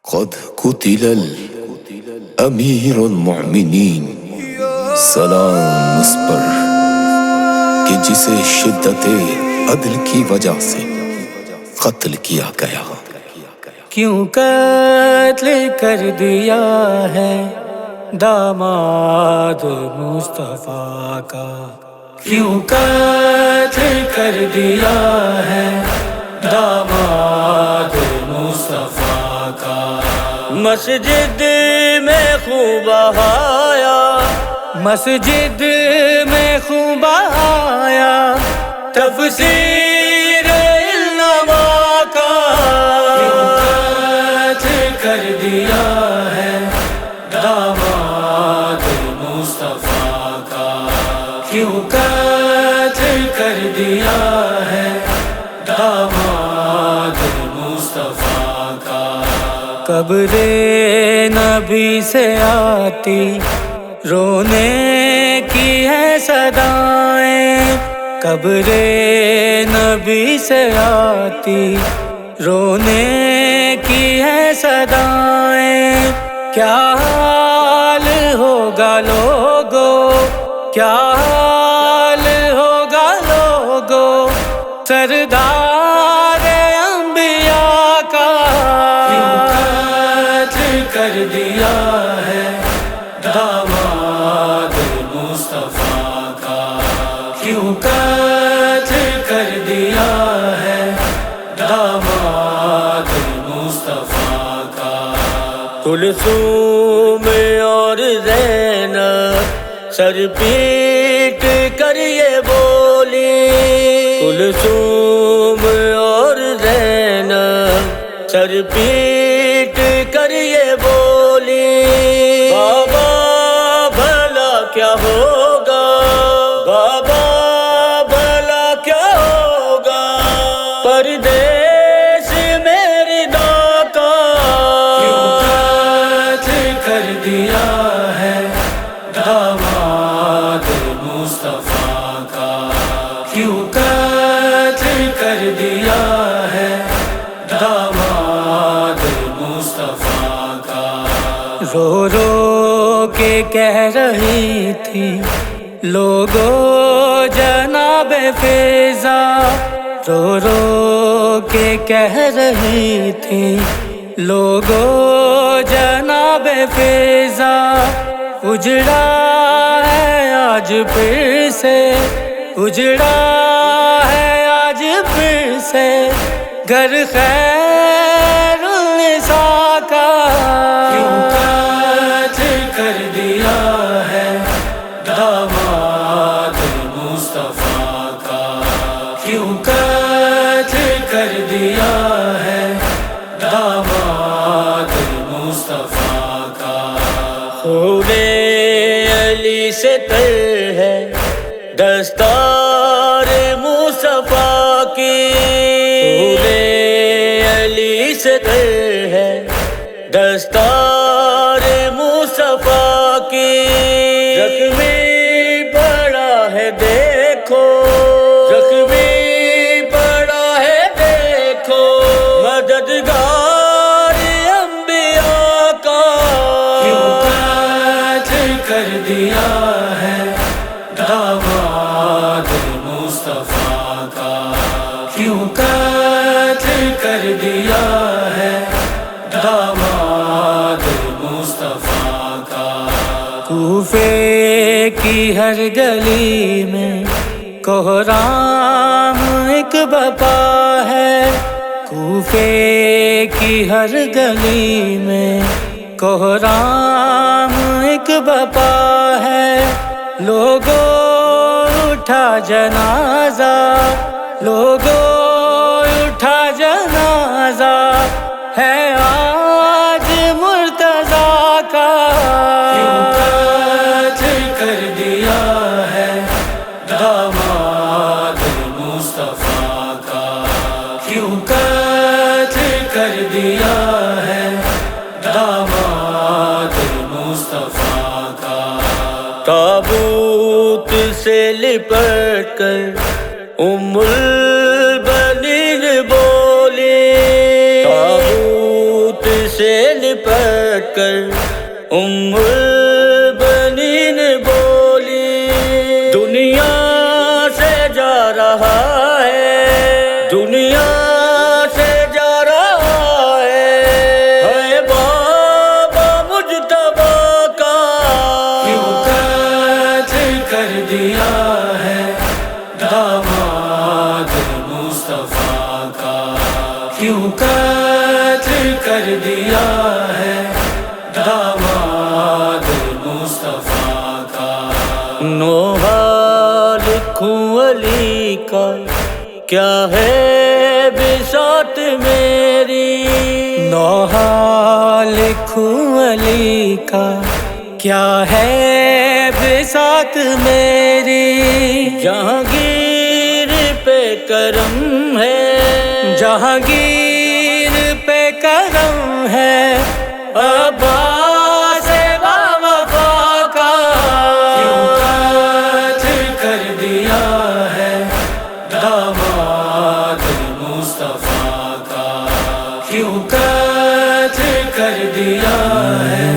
قد قتل الامیر المؤمنین، سلام اس پر کہ جسے شدت عدل کی وجہ سے قتل کیا گیا۔ کیوں قتل کر دیا ہے داماد مصطفیٰ کا، کیوں قتل کر دیا ہے داماد مصطفیٰ کا۔ مسجد میں خوب آیا، مسجد میں خوب آیا تفسیر النوا کا، کر دیا ہے داماد مصطفیٰ کا، کیوں قتل کر دیا ہے داماد مصطفیٰ کا۔ قبر نبی سے آتی رونے کی ہے صدائیں، قبر نبی سے آتی رونے کی ہے صدائیں، کیا حال ہوگا لوگو، کیا حال ہوگا لوگو سردار انبیاء کا، قتل کر دیا ہے داماد مصطفیٰ کا، کیوں قتل کر دیا ہے داماد مصطفیٰ کا۔ کلثوم اور زینب سر پیٹ کر یہ بولی، کلثوم اور زینب سر پیٹ کر یہ بولی، بابا بھلا کیا ہوگا، بابا بھلا کیا ہوگا پردیس میری داتا، قتل کر دیا ہے داماد مصطفیٰ کا، کیوں قتل کر دیا ہے داماد مصطفیٰ کا۔ رو رو کے کہہ رہی تھی لوگو جناب فیضا، رو رو کے کہہ رہی تھی لوگو جناب فیضا، اجڑا ہے آج پھر سے، اجڑا ہے آج پھر سے گھر خیر النساء کا، کیوں قتل کر دیا ہے داماد مصطفیٰ کا، کیوں قتل کر دیا ہے داماد مصطفیٰ کا۔ خون علی سے تر ہے دستار مصطفیٰ کی، خون علی سے تر ہے دستار مصطفیٰ کی، زخمی پڑا ہے دیکھو، زخمی پڑا ہے دیکھو مددگار انبیاء کا، کیوں قتل کر دیا ہے داماد مصطفیٰ کا، کیوں قتل کر دیا ہے داماد مصطفیٰ کا۔ کوفے کی ہر گلی میں کوہرام ایک بپا ہے، کوفے کی ہر گلی میں کوہرام ایک بپا ہے، لوگو اٹھا جنازہ، لوگو اٹھا جنازہ ہے آج مرتضیٰ کا، کیوں قتل کر دیا ہے داماد مصطفیٰ کا، کیوں قتل کر دیا ہے داماد مصطفیٰ کا۔ تابوت سے لپٹ کر ام البنین بولی، تابوت سے لپٹ کر البنین بولی دنیا سے جا رہا ہے، دنیا سے جا رہا ہے بابا مجتبیٰ کا، کیوں قتل کر دیا ہے داماد مصطفیٰ کا، کیوں قتل کر دیا ہے داماد مصطفیٰ کا۔ نوحہ لکھوں علی کا کیا ہے بساط میری، نوحہ لکھوں علی کا کیا ہے بساط میری، جہانگیر پہ کرم ہے، جہانگیر پہ کرم ہے، عباس باوفا کا، کیوں قتل کر دیا ہے داماد مصطفیٰ کا، کیوں قتل کر دیا ہے